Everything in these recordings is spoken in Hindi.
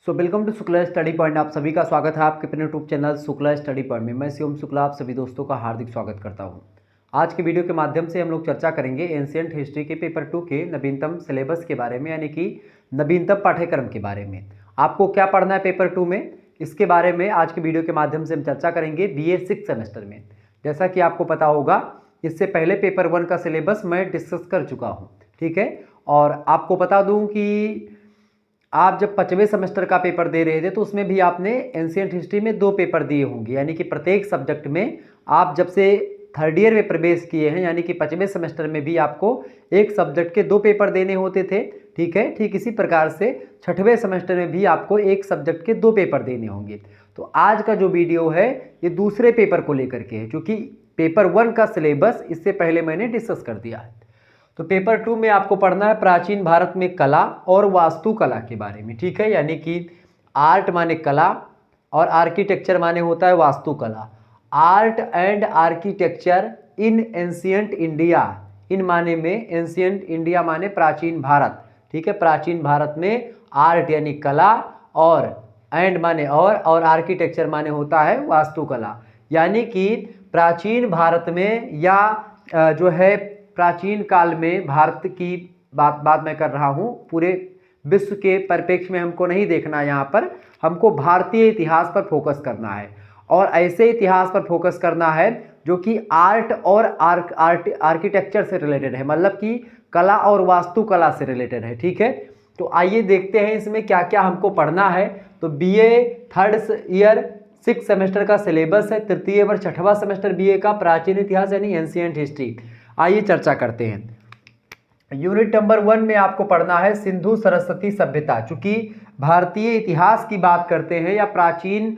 Welcome to Shukla study point. आप सभी का स्वागत है आपके अपने YouTube channel Shukla study point में। मैं शिवम शुक्ला आप सभी दोस्तों का हार्दिक स्वागत करता हूं। आज के वीडियो के माध्यम से हम लोग चर्चा करेंगे एंशिएंट हिस्ट्री के पेपर 2 के नवीनतम सिलेबस के बारे में, यानी कि नवीनतम पाठ्यक्रम के बारे में। आपको क्या पढ़ना है पेपर 2 में, इसके बारे में आज के वीडियो के माध्यम से हम चर्चा करेंगे BA 6 सेमेस्टर में। जैसा कि आपको पता होगा, इससे पहले पेपर 1 का सिलेबस मैं डिस्कस कर चुका हूँ, ठीक है। और आपको बता दूँ कि आप जब 5वें सेमेस्टर का पेपर दे रहे थे तो उसमें भी आपने एंशिएंट हिस्ट्री में 2 पेपर दिए होंगे, यानी कि प्रत्येक सब्जेक्ट में आप जब से थर्ड ईयर में प्रवेश किए हैं, यानी कि 5वें सेमेस्टर में भी आपको एक सब्जेक्ट के 2 पेपर देने होते थे, ठीक है। ठीक इसी प्रकार से 6वें सेमेस्टर में भी आपको एक सब्जेक्ट के 2 पेपर देने होंगे। तो आज का जो वीडियो है ये दूसरे पेपर को लेकर के है, क्योंकि पेपर 1 का सिलेबस इससे पहले मैंने डिस्कस कर दिया है। तो पेपर 2 में आपको पढ़ना है प्राचीन भारत में कला और वास्तुकला के बारे में, ठीक है। यानी कि आर्ट माने कला और आर्किटेक्चर माने होता है वास्तुकला। Art and architecture in ancient India, इन माने में एंशिएंट इंडिया माने प्राचीन भारत, ठीक है। प्राचीन भारत में आर्ट यानी कला और एंड माने और आर्किटेक्चर माने होता है वास्तुकला। यानी कि प्राचीन भारत में या जो है प्राचीन काल में भारत की बात मैं कर रहा हूँ, पूरे विश्व के परिप्रेक्ष्य में हमको नहीं देखना, यहाँ पर हमको भारतीय इतिहास पर फोकस करना है और ऐसे इतिहास पर फोकस करना है जो कि आर्ट और आर्किटेक्चर से रिलेटेड है, मतलब कि कला और वास्तुकला से रिलेटेड है, ठीक है। तो आइए देखते हैं इसमें क्या क्या हमको पढ़ना है। तो BA थर्ड ईयर 6 सेमेस्टर का सिलेबस है, तृतीय वर्ष 6वां सेमेस्टर BA का प्राचीन इतिहास यानी एंशिएंट हिस्ट्री। आइए चर्चा करते हैं। यूनिट नंबर 1 में आपको पढ़ना है सिंधु सरस्वती सभ्यता। चूंकि भारतीय इतिहास की बात करते हैं या प्राचीन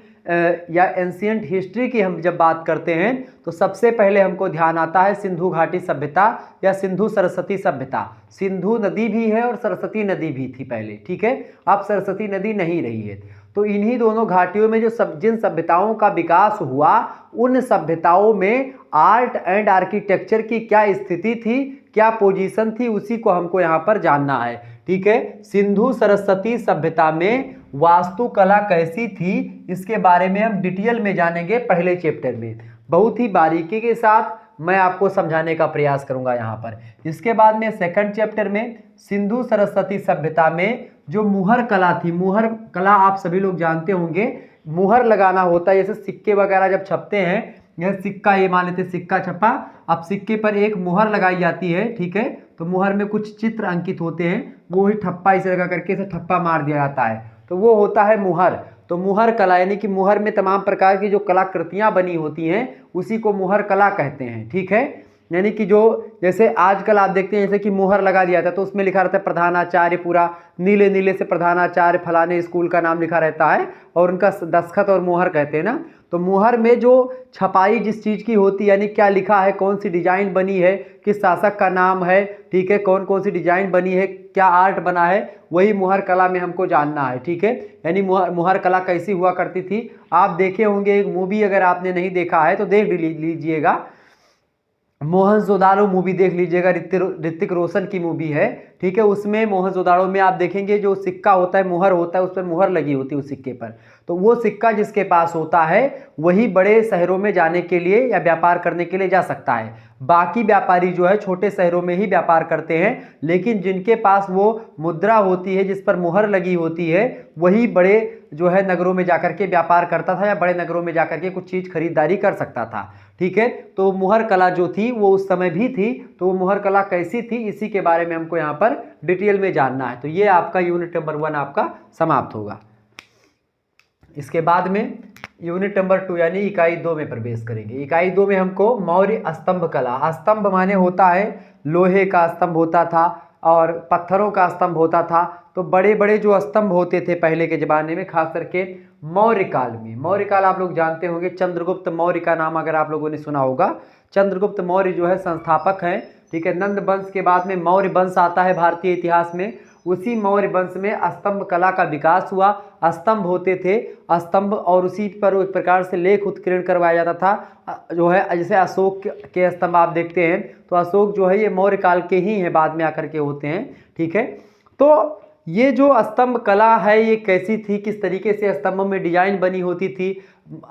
या एंशिएंट हिस्ट्री की हम जब बात करते हैं तो सबसे पहले हमको ध्यान आता है सिंधु घाटी सभ्यता या सिंधु सरस्वती सभ्यता। सिंधु नदी भी है और सरस्वती नदी भी थी पहले, ठीक है। अब सरस्वती नदी नहीं रही है। तो इन्हीं दोनों घाटियों में जो जिन सभ्यताओं का विकास हुआ, उन सभ्यताओं में आर्ट एंड आर्किटेक्चर की क्या स्थिति थी, क्या पोजीशन थी, उसी को हमको यहाँ पर जानना है, ठीक है। सिंधु सरस्वती सभ्यता में वास्तुकला कैसी थी, इसके बारे में हम डिटेल में जानेंगे पहले चैप्टर में। बहुत ही बारीकी के साथ मैं आपको समझाने का प्रयास करूंगा यहाँ पर। इसके बाद में सेकंड चैप्टर में सिंधु सरस्वती सभ्यता में जो मुहर कला थी, मुहर कला आप सभी लोग जानते होंगे, मुहर लगाना होता है। जैसे सिक्के वगैरह जब छपते हैं, यह सिक्का, ये मान लेते सिक्का छपा, अब सिक्के पर एक मुहर लगाई जाती है, ठीक है। तो मुहर में कुछ चित्र अंकित होते हैं, वो ही ठप्पा इसे लगा करके इसे ठप्पा मार दिया जाता है, तो वो होता है मुहर। तो मुहर कला यानी कि मुहर में तमाम प्रकार की जो कलाकृतियां बनी होती हैं उसी को मुहर कला कहते हैं, ठीक है। यानी कि जो जैसे आजकल आप देखते हैं जैसे कि मुहर लगा दिया था तो उसमें लिखा रहता है प्रधानाचार्य, पूरा नीले नीले से प्रधानाचार्य फलाने स्कूल का नाम लिखा रहता है और उनका दस्तखत और मुहर कहते हैं ना। तो मुहर में जो छपाई जिस चीज़ की होती है, यानी क्या लिखा है, कौन सी डिजाइन बनी है, किस शासक का नाम है, ठीक है, कौन कौन सी डिजाइन बनी है, क्या आर्ट बना है, वही मुहर कला में हमको जानना है, ठीक है। यानी मुहर कला कैसी हुआ करती थी। आप देखे होंगे एक मूवी, अगर आपने नहीं देखा है तो देख लीजिएगा, मोहनजोदाड़ो मूवी देख लीजिएगा, ऋतिक रोशन की मूवी है, ठीक है। उसमें मोहनजोदाड़ो में आप देखेंगे जो सिक्का होता है, मुहर होता है, उस पर मुहर लगी होती है उस सिक्के पर। तो वो सिक्का जिसके पास होता है वही बड़े शहरों में जाने के लिए या व्यापार करने के लिए जा सकता है। बाकी व्यापारी जो है छोटे शहरों में ही व्यापार करते हैं, लेकिन जिनके पास वो मुद्रा होती है जिस पर मुहर लगी होती है वही बड़े जो है नगरों में जाकर के व्यापार करता था या बड़े नगरों में जाकर के कुछ चीज़ खरीदारी कर सकता था, ठीक है। तो मुहर कला जो थी वो उस समय भी थी, तो वो मुहर कला कैसी थी इसी के बारे में हमको यहाँ पर डिटेल में जानना है। तो ये आपका यूनिट नंबर 1 आपका समाप्त होगा। इसके बाद में यूनिट नंबर 2 यानी इकाई 2 में प्रवेश करेंगे। इकाई 2 में हमको मौर्य स्तंभ कला, स्तंभ माने होता है लोहे का स्तंभ होता था और पत्थरों का स्तंभ होता था। तो बड़े बड़े जो स्तंभ होते थे पहले के ज़माने में, खास करके मौर्य काल में। मौर्य काल आप लोग जानते होंगे, चंद्रगुप्त मौर्य का नाम अगर आप लोगों ने सुना होगा। चंद्रगुप्त मौर्य जो है संस्थापक हैं, ठीक है। नंद वंश के बाद में मौर्य वंश आता है भारतीय इतिहास में। उसी मौर्य वंश में स्तंभ कला का विकास हुआ। स्तंभ होते थे, स्तंभ, और उसी पर एक प्रकार से लेख उत्कीर्ण करवाया जाता था जो है। जैसे अशोक के स्तंभ आप देखते हैं तो अशोक जो है ये मौर्य काल के ही हैं, बाद में आकर के होते हैं, ठीक है। तो ये जो स्तंभ कला है ये कैसी थी, किस तरीके से स्तंभों में डिजाइन बनी होती थी,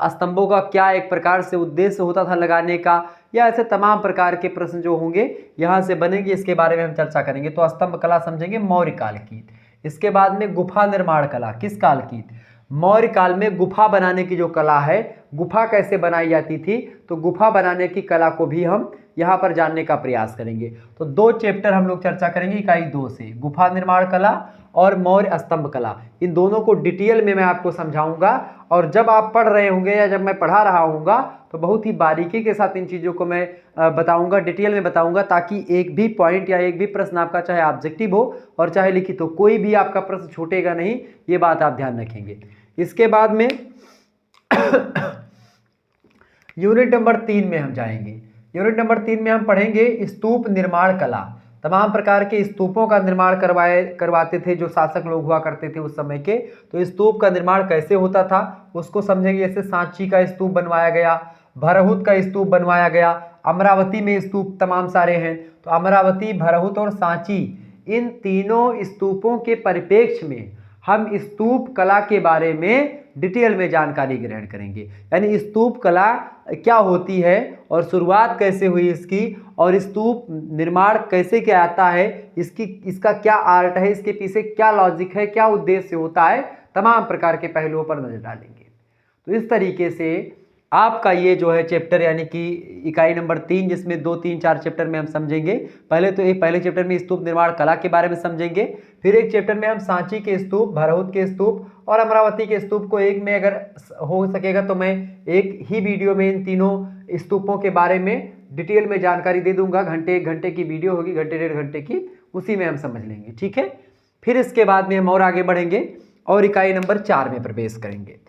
स्तंभों का क्या एक प्रकार से उद्देश्य होता था लगाने का, या ऐसे तमाम प्रकार के प्रश्न जो होंगे यहाँ से बनेंगे, इसके बारे में हम चर्चा करेंगे। तो स्तंभ कला समझेंगे मौर्य काल की। इसके बाद में गुफा निर्माण कला किस काल की? मौर्य काल में गुफा बनाने की जो कला है, गुफा कैसे बनाई जाती थी, तो गुफा बनाने की कला को भी हम यहाँ पर जानने का प्रयास करेंगे। तो 2 चैप्टर हम लोग चर्चा करेंगे इकाई 2 से, गुफा निर्माण कला और मौर्य स्तंभ कला। इन दोनों को डिटेल में मैं आपको समझाऊंगा, और जब आप पढ़ रहे होंगे या जब मैं पढ़ा रहा हूँगा तो बहुत ही बारीकी के साथ इन चीज़ों को मैं बताऊंगा, डिटेल में बताऊंगा, ताकि एक भी पॉइंट या एक भी प्रश्न आपका चाहे ऑब्जेक्टिव हो और चाहे लिखित हो, कोई भी आपका प्रश्न छूटेगा नहीं, ये बात आप ध्यान रखेंगे। इसके बाद में यूनिट नंबर 3 में हम जाएंगे। यूनिट नंबर 3 में हम पढ़ेंगे स्तूप निर्माण कला। तमाम प्रकार के स्तूपों का निर्माण करवाते थे जो शासक लोग हुआ करते थे उस समय के। तो स्तूप का निर्माण कैसे होता था उसको समझेंगे। जैसे सांची का स्तूप बनवाया गया, भरहुत का स्तूप बनवाया गया, अमरावती में स्तूप तमाम सारे हैं। तो अमरावती, भरहुत और सांची, इन तीनों स्तूपों के परिप्रेक्ष्य में हम स्तूप कला के बारे में डिटेल में जानकारी ग्रहण करेंगे। यानी स्तूप कला क्या होती है और शुरुआत कैसे हुई इसकी, और स्तूप निर्माण कैसे क्या आता है, इसका क्या आर्ट है, इसके पीछे क्या लॉजिक है, क्या उद्देश्य होता है, तमाम प्रकार के पहलुओं पर नजर डालेंगे। तो इस तरीके से आपका ये जो है चैप्टर यानी कि इकाई नंबर 3, जिसमें 2, 3, 4 चैप्टर में हम समझेंगे। पहले चैप्टर में स्तूप निर्माण कला के बारे में समझेंगे, फिर एक चैप्टर में हम सांची के स्तूप, भरहुत के स्तूप और अमरावती के स्तूप को एक में अगर हो सकेगा तो मैं एक ही वीडियो में इन तीनों स्तूपों के बारे में डिटेल में जानकारी दे दूंगा। घंटे 1 घंटे की वीडियो होगी, घंटे 1.5 घंटे की, उसी में हम समझ लेंगे, ठीक है। फिर इसके बाद में हम और आगे बढ़ेंगे और इकाई नंबर 4 में प्रवेश करेंगे।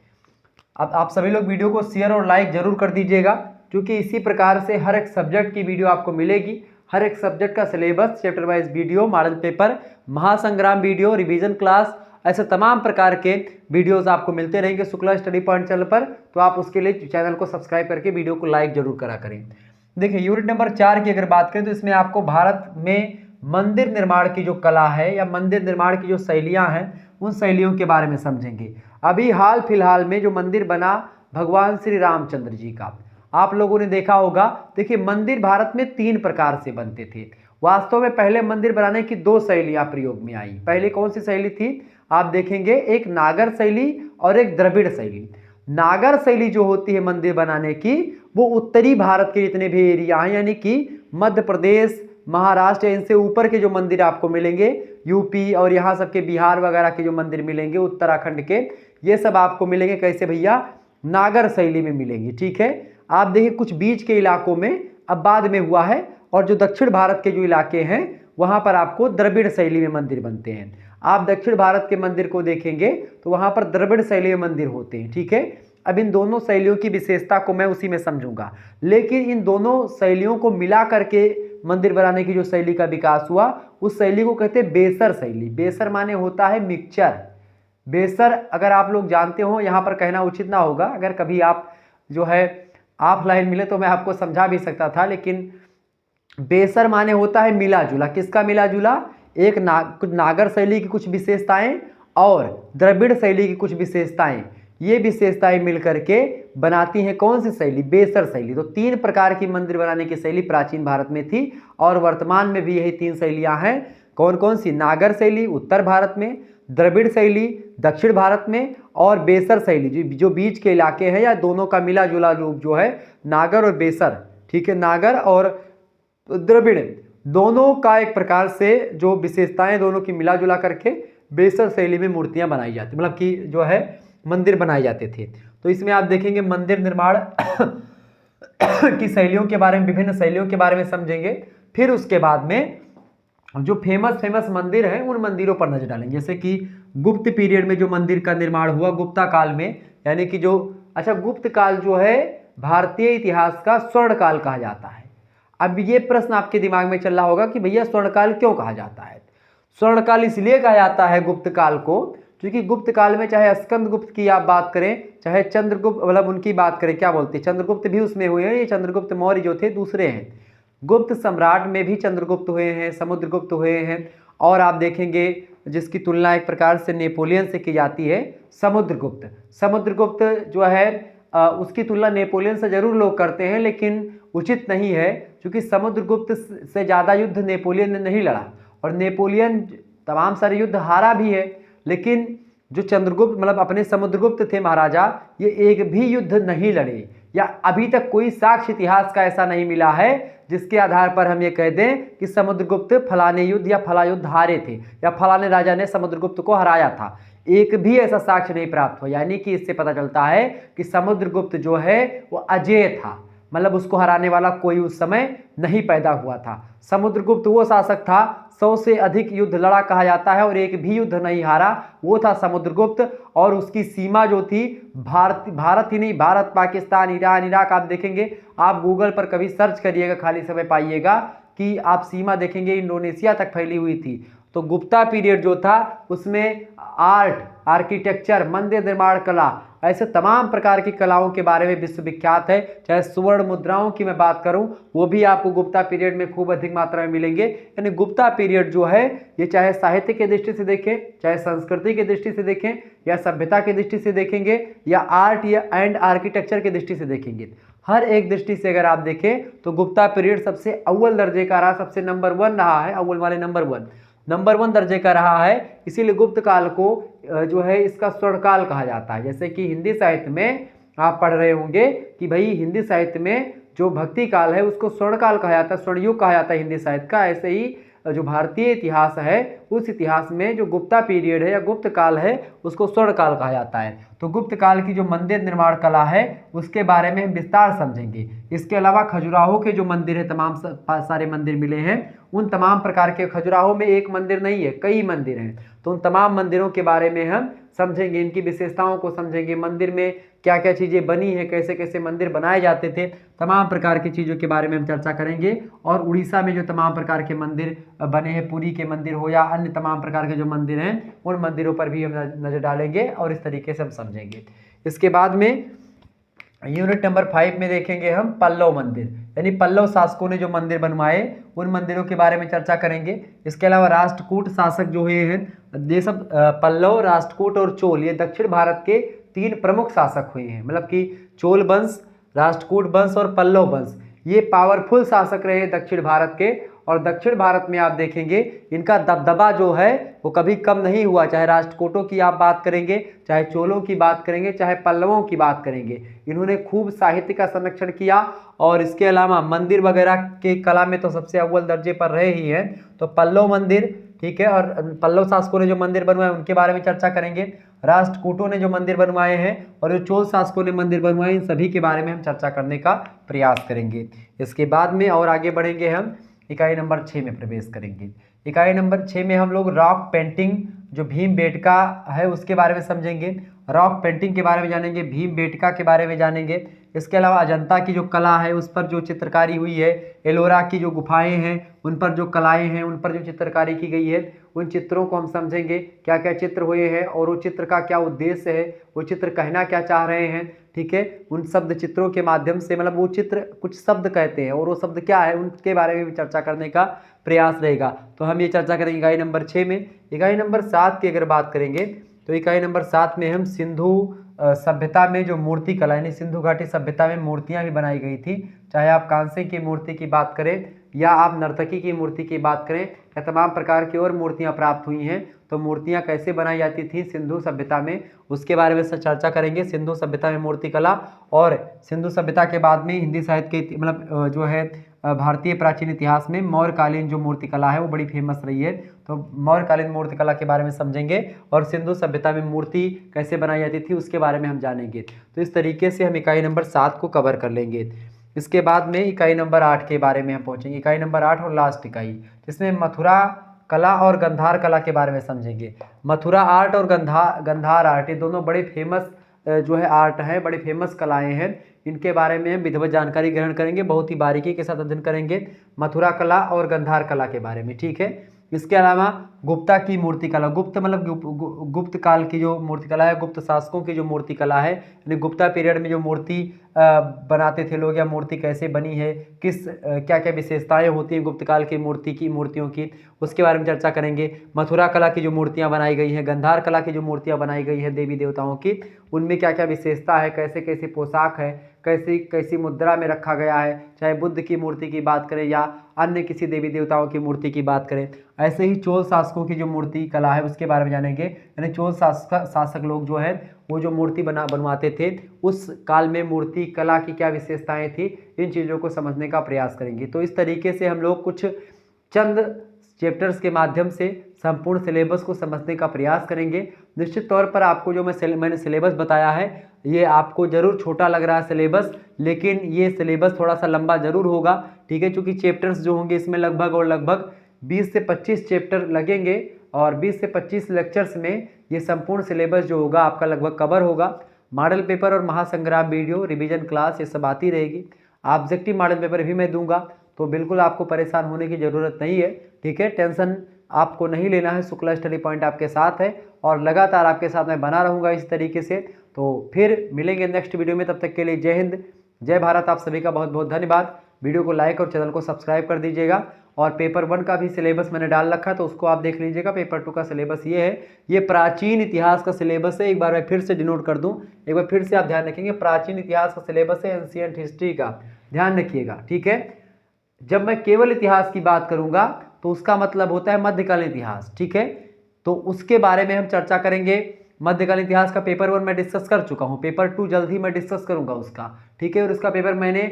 अब आप सभी लोग वीडियो को शेयर और लाइक जरूर कर दीजिएगा, क्योंकि इसी प्रकार से हर एक सब्जेक्ट की वीडियो आपको मिलेगी। हर एक सब्जेक्ट का syllabus, chapter wise video, model paper, महासंग्राम वीडियो, रिवीजन क्लास, ऐसे तमाम प्रकार के वीडियोस आपको मिलते रहेंगे शुक्ला स्टडी पॉइंट चैनल पर। तो आप उसके लिए चैनल को सब्सक्राइब करके वीडियो को लाइक जरूर करा करें। देखिए यूनिट नंबर 4 की अगर बात करें तो इसमें आपको भारत में मंदिर निर्माण की जो कला है या मंदिर निर्माण की जो शैलियाँ हैं उन शैलियों के बारे में समझेंगे। अभी हाल फिलहाल में जो मंदिर बना भगवान श्री रामचंद्र जी का, आप लोगों ने देखा होगा। देखिए मंदिर भारत में 3 प्रकार से बनते थे। वास्तव में पहले मंदिर बनाने की 2 शैलियाँ प्रयोग में आई। पहले कौन सी शैली थी आप देखेंगे, एक नागर शैली और एक द्रविड़ शैली। नागर शैली जो होती है मंदिर बनाने की, वो उत्तरी भारत के जितने भी एरिया हैं यानी कि मध्य प्रदेश, महाराष्ट्र, इनसे ऊपर के जो मंदिर आपको मिलेंगे, यूपी और यहाँ सबके बिहार वगैरह के जो मंदिर मिलेंगे, उत्तराखंड के, ये सब आपको मिलेंगे कैसे भैया, नागर शैली में मिलेंगे, ठीक है। आप देखिए कुछ बीच के इलाकों में अब बाद में हुआ है, और जो दक्षिण भारत के जो इलाके हैं वहाँ पर आपको द्रविड़ शैली में मंदिर बनते हैं। आप दक्षिण भारत के मंदिर को देखेंगे तो वहाँ पर द्रविड़ शैली में मंदिर होते हैं, ठीक है। अब इन दोनों शैलियों की विशेषता को मैं उसी में समझूंगा, लेकिन इन दोनों शैलियों को मिला करके मंदिर बनाने की जो शैली का विकास हुआ उस शैली को कहते हैं बेसर शैली। बेसर माने होता है मिक्सचर। बेसर अगर आप लोग जानते हो, यहाँ पर कहना उचित ना होगा, अगर कभी आप जो है ऑफलाइन मिले तो मैं आपको समझा भी सकता था, लेकिन बेसर माने होता है मिला जुला। किसका मिला जुला? एक कुछ नागर शैली की कुछ विशेषताएं और द्रविड़ शैली की कुछ विशेषताएं, ये विशेषताएं मिलकर के बनाती हैं कौन सी शैली? बेसर शैली। तो 3 प्रकार की मंदिर बनाने की शैली प्राचीन भारत में थी, और वर्तमान में भी यही 3 शैलियां हैं। कौन कौन सी? नागर शैली उत्तर भारत में, द्रविड़ शैली दक्षिण भारत में, और बेसर शैली जो बीच के इलाके हैं या दोनों का मिला जुला रूप जो है नागर और बेसर, ठीक है। नागर और द्रविड़ दोनों का एक प्रकार से जो विशेषताएं दोनों की मिला जुला करके बेसर शैली में मूर्तियां बनाई जाती, मतलब कि जो है मंदिर बनाए जाते थे। तो इसमें आप देखेंगे मंदिर निर्माण की शैलियों के बारे में, विभिन्न शैलियों के बारे में समझेंगे। फिर उसके बाद में जो फेमस मंदिर हैं उन मंदिरों पर नजर डालेंगे। जैसे कि गुप्त पीरियड में जो मंदिर का निर्माण हुआ, गुप्ता काल में, यानी कि जो गुप्त काल जो है भारतीय इतिहास का स्वर्ण काल कहा जाता है। अब ये प्रश्न आपके दिमाग में चल रहा होगा कि भैया स्वर्ण काल क्यों कहा जाता है? स्वर्ण काल इसलिए कहा जाता है गुप्त काल को, क्योंकि गुप्त काल में चाहे स्कंद गुप्त की आप बात करें, चाहे चंद्रगुप्त, मतलब उनकी बात करें, क्या बोलते हैं, चंद्रगुप्त भी उसमें हुए हैं। ये चंद्रगुप्त मौर्य जो थे दूसरे हैं। गुप्त सम्राट में भी चंद्रगुप्त हुए हैं, समुद्रगुप्त हुए हैं, और आप देखेंगे जिसकी तुलना एक प्रकार से नेपोलियन से की जाती है, समुद्रगुप्त। समुद्रगुप्त जो है उसकी तुलना नेपोलियन से जरूर लोग करते हैं, लेकिन उचित नहीं है, क्योंकि समुद्रगुप्त से ज़्यादा युद्ध नेपोलियन ने नहीं लड़ा, और नेपोलियन तमाम सारे युद्ध हारा भी है, लेकिन जो चंद्रगुप्त मतलब अपने समुद्रगुप्त थे महाराजा, ये एक भी युद्ध नहीं लड़े, या अभी तक कोई साक्ष्य इतिहास का ऐसा नहीं मिला है जिसके आधार पर हम ये कह दें कि समुद्रगुप्त फलाने युद्ध या फला युद्ध हारे थे, या फलाने राजा ने समुद्रगुप्त को हराया था। एक भी ऐसा साक्ष्य नहीं प्राप्त हुआ। यानी कि इससे पता चलता है कि समुद्रगुप्त जो है वो अजेय था, मतलब उसको हराने वाला कोई उस समय नहीं पैदा हुआ था। समुद्रगुप्त वो शासक था 100 से अधिक युद्ध लड़ा कहा जाता है, और एक भी युद्ध नहीं हारा, वो था समुद्रगुप्त। और उसकी सीमा जो थी भारत ही नहीं, भारत, पाकिस्तान, ईरान, इराक, आप देखेंगे, आप गूगल पर कभी सर्च करिएगा, खाली समय पाइएगा कि आप सीमा देखेंगे इंडोनेशिया तक फैली हुई थी। तो गुप्ता पीरियड जो था उसमें आर्ट, आर्किटेक्चर, मंदिर निर्माण कला, ऐसे तमाम प्रकार की कलाओं के बारे में विश्वविख्यात है। चाहे सुवर्ण मुद्राओं की मैं बात करूं, वो भी आपको गुप्ता पीरियड में खूब अधिक मात्रा में मिलेंगे। यानी गुप्ता पीरियड जो है ये चाहे साहित्य की दृष्टि से देखें, चाहे संस्कृति की दृष्टि से देखें, या सभ्यता की दृष्टि से देखेंगे, या आर्ट या एंड आर्किटेक्चर की दृष्टि से देखेंगे, हर एक दृष्टि से अगर आप देखें तो गुप्ता पीरियड सबसे अव्वल दर्जे का रहा, सबसे नंबर 1 रहा है, अव्वल वाले नंबर 1 दर्जे का रहा है। इसीलिए गुप्त काल को जो है इसका स्वर्णकाल कहा जाता है। जैसे कि हिंदी साहित्य में आप पढ़ रहे होंगे कि भाई हिंदी साहित्य में जो भक्ति काल है उसको स्वर्णकाल कहा जाता है, स्वर्णयुग कहा जाता है हिंदी साहित्य का। ऐसे ही जो भारतीय इतिहास है उस इतिहास में जो गुप्ता पीरियड है या गुप्त काल है उसको स्वर्ण काल कहा जाता है। तो गुप्त काल की जो मंदिर निर्माण कला है उसके बारे में हम विस्तार समझेंगे। इसके अलावा खजुराहो के जो मंदिर है, तमाम सारे मंदिर मिले हैं, उन तमाम प्रकार के, खजुराहो में एक मंदिर नहीं है, कई मंदिर हैं, तो उन तमाम मंदिरों के बारे में हम समझेंगे, इनकी विशेषताओं को समझेंगे, मंदिर में क्या क्या चीज़ें बनी है, कैसे कैसे मंदिर बनाए जाते थे, तमाम प्रकार की चीज़ों के बारे में हम चर्चा करेंगे। और उड़ीसा में जो तमाम प्रकार के मंदिर बने हैं, पुरी के मंदिर हो या अन्य तमाम प्रकार के जो मंदिर हैं, उन मंदिरों पर भी हम नज़र डालेंगे और इस तरीके से हम समझेंगे। इसके बाद में यूनिट नंबर 5 में देखेंगे हम पल्लव मंदिर, यानी पल्लव शासकों ने जो मंदिर बनवाए उन मंदिरों के बारे में चर्चा करेंगे। इसके अलावा राष्ट्रकूट शासक जो हुए हैं, ये सब पल्लव, राष्ट्रकूट और चोल, ये दक्षिण भारत के 3 प्रमुख शासक हुए हैं। मतलब कि चोल वंश, राष्ट्रकूट वंश और पल्लव वंश, ये पावरफुल शासक रहे दक्षिण भारत के। और दक्षिण भारत में आप देखेंगे इनका दबदबा जो है वो कभी कम नहीं हुआ, चाहे राष्ट्रकूटों की आप बात करेंगे, चाहे चोलों की बात करेंगे, चाहे पल्लवों की बात करेंगे, इन्होंने खूब साहित्य का संरक्षण किया। और इसके अलावा मंदिर वगैरह के कला में तो सबसे अव्वल दर्जे पर रहे ही हैं। तो पल्लव मंदिर, ठीक है, और पल्लव शासकों ने जो मंदिर बनवाए उनके बारे में चर्चा करेंगे, राष्ट्रकूटों ने जो मंदिर बनवाए हैं और जो चोल शासकों ने मंदिर बनवाए, इन सभी के बारे में हम चर्चा करने का प्रयास करेंगे। इसके बाद में और आगे बढ़ेंगे, हम इकाई नंबर 6 में प्रवेश करेंगे। इकाई नंबर 6 में हम लोग रॉक पेंटिंग, जो भीमबेटका है उसके बारे में समझेंगे, रॉक पेंटिंग के बारे में जानेंगे, भीमबेटका के बारे में जानेंगे। इसके अलावा अजंता की जो कला है उस पर जो चित्रकारी हुई है, एलोरा की जो गुफाएं हैं उन पर जो कलाएं हैं, उन पर जो चित्रकारी की गई है, उन चित्रों को हम समझेंगे, क्या क्या चित्र हुए हैं और वो चित्र का क्या उद्देश्य है, वो चित्र कहना क्या चाह रहे हैं, ठीक है। उन शब्द चित्रों के माध्यम से, मतलब वो चित्र कुछ शब्द कहते हैं और वो शब्द क्या है उनके बारे में भी चर्चा करने का प्रयास रहेगा। तो हम ये चर्चा करेंगे इकाई नंबर 6 में। इकाई नंबर 7 की अगर बात करेंगे तो इकाई नंबर 7 में हम सिंधु सभ्यता में जो मूर्ति कला, यानी सिंधु घाटी सभ्यता में मूर्तियां भी बनाई गई थी, चाहे आप कांसे की मूर्ति की बात करें या आप नर्तकी की मूर्ति की बात करें या तमाम प्रकार की और मूर्तियां प्राप्त हुई हैं, तो मूर्तियां कैसे बनाई जाती थी सिंधु सभ्यता में, उसके बारे में चर्चा करेंगे। सिंधु सभ्यता में मूर्ति कला, और सिंधु सभ्यता के बाद में हिंदी साहित्य के मतलब जो है भारतीय प्राचीन इतिहास में मौर्यकालीन जो मूर्ति कला है वो बड़ी फेमस रही है। तो मौर्यकालीन मूर्ति कला के बारे में समझेंगे और सिंधु सभ्यता में मूर्ति कैसे बनाई जाती थी उसके बारे में हम जानेंगे। तो इस तरीके से हम इकाई नंबर 7 को कवर कर लेंगे। इसके बाद में इकाई नंबर 8 के बारे में हम पहुंचेंगे, इकाई नंबर 8 और लास्ट इकाई, जिसमें मथुरा कला और गंधार कला के बारे में समझेंगे। मथुरा आर्ट और गंधार आर्ट, ये दोनों बड़े फेमस जो है आर्ट हैं, बड़े फेमस कलाएं हैं। इनके बारे में हम विधिवत जानकारी ग्रहण करेंगे, बहुत ही बारीकी के साथ अध्ययन करेंगे मथुरा कला और गंधार कला के बारे में, ठीक है। इसके अलावा गुप्ता की मूर्तिकला, गुप्त मतलब गुप्त काल की जो मूर्तिकला है, गुप्त शासकों की जो मूर्तिकला है, यानी गुप्ता पीरियड में जो मूर्ति बनाते थे लोग, या मूर्ति कैसे बनी है, किस क्या क्या विशेषताएं होती हैं गुप्त काल की मूर्तियों की, उसके बारे में चर्चा करेंगे। मथुरा कला की जो मूर्तियां बनाई गई हैं, गंधार कला की जो मूर्तियां बनाई गई है देवी देवताओं की, उनमें क्या क्या विशेषता है, कैसे कैसे पोशाक है, कैसी कैसी मुद्रा में रखा गया है, चाहे बुद्ध की मूर्ति की बात करें या अन्य किसी देवी देवताओं की मूर्ति की बात करें। ऐसे ही चोल शासकों की जो मूर्ति कला है उसके बारे में जानेंगे, यानी चोल शासक लोग जो है वो जो मूर्ति बनवाते थे उस काल में मूर्ति कला की क्या विशेषताएं थी, इन चीज़ों को समझने का प्रयास करेंगे। तो इस तरीके से हम लोग कुछ चंद चैप्टर्स के माध्यम से संपूर्ण सिलेबस को समझने का प्रयास करेंगे। निश्चित तौर पर आपको जो मैंने सिलेबस बताया है ये आपको ज़रूर छोटा लग रहा है सिलेबस, लेकिन ये सिलेबस थोड़ा सा लंबा ज़रूर होगा, ठीक है, क्योंकि चैप्टर्स जो होंगे इसमें लगभग 20 से 25 चैप्टर लगेंगे और 20 से 25 लेक्चर्स में ये संपूर्ण सिलेबस जो होगा आपका लगभग कवर होगा। मॉडल पेपर और महासंग्राम वीडियो, रिवीजन क्लास, ये सब आती रहेगी। ऑब्जेक्टिव मॉडल पेपर भी मैं दूंगा, तो बिल्कुल आपको परेशान होने की ज़रूरत नहीं है, ठीक है, टेंशन आपको नहीं लेना है। शुक्ला स्टडी पॉइंट आपके साथ है और लगातार आपके साथ मैं बना रहूँगा इस तरीके से। तो फिर मिलेंगे नेक्स्ट वीडियो में, तब तक के लिए जय हिंद, जय भारत। आप सभी का बहुत बहुत धन्यवाद। वीडियो को लाइक और चैनल को सब्सक्राइब कर दीजिएगा। और पेपर 1 का भी सिलेबस मैंने डाल रखा है तो उसको आप देख लीजिएगा। पेपर 2 का सिलेबस ये है, ये प्राचीन इतिहास का सिलेबस है। एक बार मैं फिर से डिनोट कर दूं, एक बार फिर से आप ध्यान रखेंगे, प्राचीन इतिहास का सिलेबस है, एंशिएंट हिस्ट्री का, ध्यान रखिएगा, ठीक है। जब मैं केवल इतिहास की बात करूंगा तो उसका मतलब होता है मध्यकालीन इतिहास, ठीक है। तो उसके बारे में हम चर्चा करेंगे। मध्यकालीन इतिहास का पेपर 1 मैं डिस्कस कर चुका हूँ, पेपर 2 जल्द ही मैं डिस्कस करूंगा उसका, ठीक है। और उसका पेपर मैंने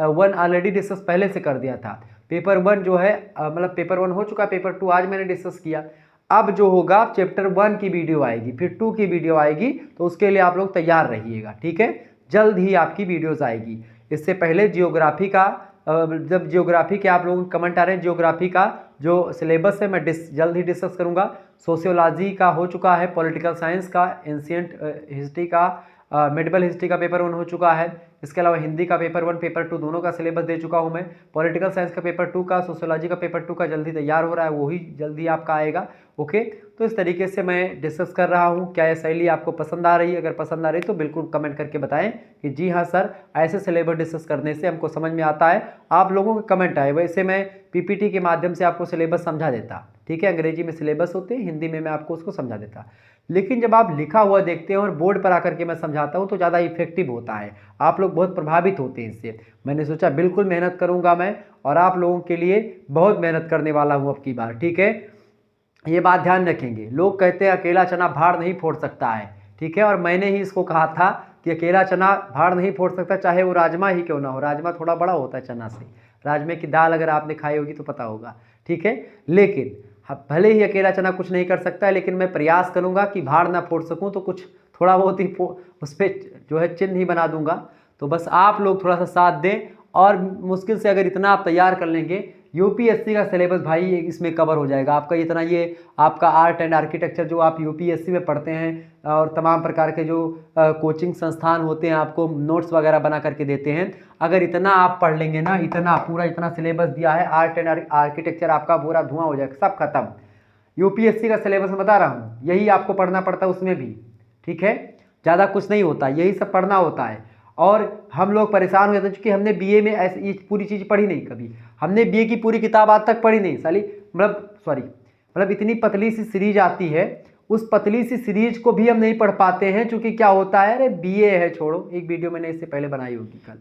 1 ऑलरेडी डिस्कस पहले से कर दिया था। पेपर 1 जो है मतलब पेपर 1 हो चुका, पेपर 2 आज मैंने डिस्कस किया। अब जो होगा चैप्टर 1 की वीडियो आएगी, फिर 2 की वीडियो आएगी, तो उसके लिए आप लोग तैयार रहिएगा, ठीक है। जल्द ही आपकी वीडियोस आएगी। इससे पहले जियोग्राफी का जब जियोग्राफी के आप लोगों के कमेंट आ रहे हैं, जियोग्राफी का जो सिलेबस है मैं जल्द ही डिस्कस करूंगा। सोशियोलॉजी का हो चुका है, पॉलिटिकल साइंस का, एंशिएंट हिस्ट्री का, मेडिवल हिस्ट्री का पेपर 1 हो चुका है। इसके अलावा हिंदी का पेपर 1 पेपर 2 दोनों का सिलेबस दे चुका हूं मैं। पॉलिटिकल साइंस का पेपर 2 का, सोशियोलॉजी का पेपर 2 का जल्दी तैयार हो रहा है, वही जल्दी आपका आएगा, ओके। तो इस तरीके से मैं डिस्कस कर रहा हूं। क्या ये शैली आपको पसंद आ रही है? अगर पसंद आ रही है तो बिल्कुल कमेंट करके बताएं कि जी हाँ सर, ऐसे सिलेबस डिस्कस करने से हमको समझ में आता है। आप लोगों के कमेंट आए, वैसे मैं पीपीटी के माध्यम से आपको सिलेबस समझा देता, ठीक है। अंग्रेजी में सिलेबस होते हैं, हिंदी में मैं आपको उसको समझा देता, लेकिन जब आप लिखा हुआ देखते हैं और बोर्ड पर आकर के मैं समझाता हूं तो ज़्यादा इफेक्टिव होता है, आप लोग बहुत प्रभावित होते हैं इससे। मैंने सोचा बिल्कुल मेहनत करूंगा मैं और आप लोगों के लिए बहुत मेहनत करने वाला हूं अब की बार, ठीक है। ये बात ध्यान रखेंगे। लोग कहते हैं अकेला चना भाड़ नहीं फोड़ सकता है, ठीक है, और मैंने ही इसको कहा था कि अकेला चना भाड़ नहीं फोड़ सकता, चाहे वो राजमा ही क्यों ना हो। राजमा थोड़ा बड़ा होता है चना से, राजमे की दाल अगर आपने खाई होगी तो पता होगा, ठीक है। लेकिन भले ही अकेला चना कुछ नहीं कर सकता है, लेकिन मैं प्रयास करूंगा कि भाड़ ना फोड़ सकूं, तो कुछ थोड़ा बहुत ही उस पर जो है चिन्ह ही बना दूंगा। तो बस आप लोग थोड़ा सा साथ दें, और मुश्किल से अगर इतना आप तैयार कर लेंगे, यूपीएससी का सिलेबस भाई इसमें कवर हो जाएगा आपका। इतना ये आपका आर्ट एंड आर्किटेक्चर जो आप यूपीएससी में पढ़ते हैं और तमाम प्रकार के जो कोचिंग संस्थान होते हैं आपको नोट्स वगैरह बना करके देते हैं, अगर इतना आप पढ़ लेंगे ना, इतना पूरा इतना सिलेबस दिया है, आर्ट एंड आर्किटेक्चर आपका पूरा धुआं हो जाएगा, सब खत्म। यूपीएससी का सिलेबस बता रहा हूँ, यही आपको पढ़ना पड़ता है उसमें भी, ठीक है। ज़्यादा कुछ नहीं होता, यही सब पढ़ना होता है। और हम लोग परेशान हो जाते हैं क्योंकि हमने बीए में ऐसी ये पूरी चीज़ पढ़ी नहीं कभी। हमने बीए की पूरी किताब आज तक पढ़ी नहीं साली, मतलब इतनी पतली सी सीरीज आती है, उस पतली सी सीरीज को भी हम नहीं पढ़ पाते हैं। क्योंकि क्या होता है, अरे बीए है, छोड़ो, एक वीडियो मैंने इससे पहले बनाई होगी कल,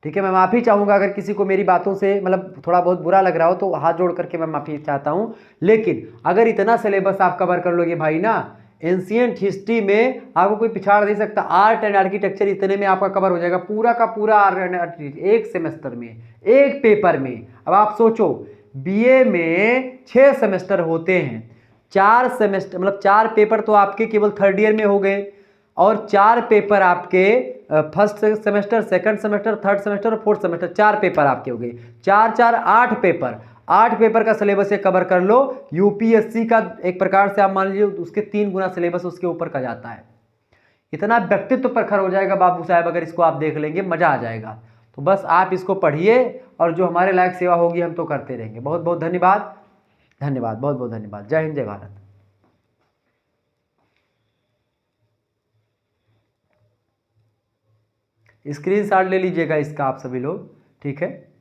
ठीक है। मैं माफ़ी चाहूँगा अगर किसी को मेरी बातों से मतलब थोड़ा बहुत बुरा लग रहा हो तो हाथ जोड़ करके मैं माफ़ी चाहता हूँ। लेकिन अगर इतना सिलेबस आप कवर कर लोगे भाई ना, एंशिएंट हिस्ट्री में आपको कोई पिछाड़ नहीं सकता। आर्ट एंड आर्किटेक्चर इतने में आपका कवर हो जाएगा, पूरा का पूरा आर्ट एंड आर्किटेक्चर एक सेमेस्टर में, एक पेपर में। अब आप सोचो, बीए में 6 सेमेस्टर होते हैं, 4 सेमेस्टर मतलब 4 पेपर तो आपके केवल थर्ड ईयर में हो गए, और 4 पेपर आपके first semester, second semester, third semester और फोर्थ सेमेस्टर, 4 पेपर आपके हो गए। 4 4 8 पेपर, 8 पेपर का सिलेबस ये कवर कर लो। यूपीएससी का एक प्रकार से आप मान लीजिए उसके 3 गुना सिलेबस उसके ऊपर का जाता है। इतना व्यक्तित्व प्रखर हो जाएगा बाबू साहब, अगर इसको आप देख लेंगे मजा आ जाएगा। तो बस आप इसको पढ़िए और जो हमारे लायक सेवा होगी हम तो करते रहेंगे। बहुत बहुत धन्यवाद। धन्यवाद, बहुत बहुत धन्यवाद। जय हिंद, जय भारत। स्क्रीनशॉट ले लीजिएगा इसका आप सभी लोग, ठीक है।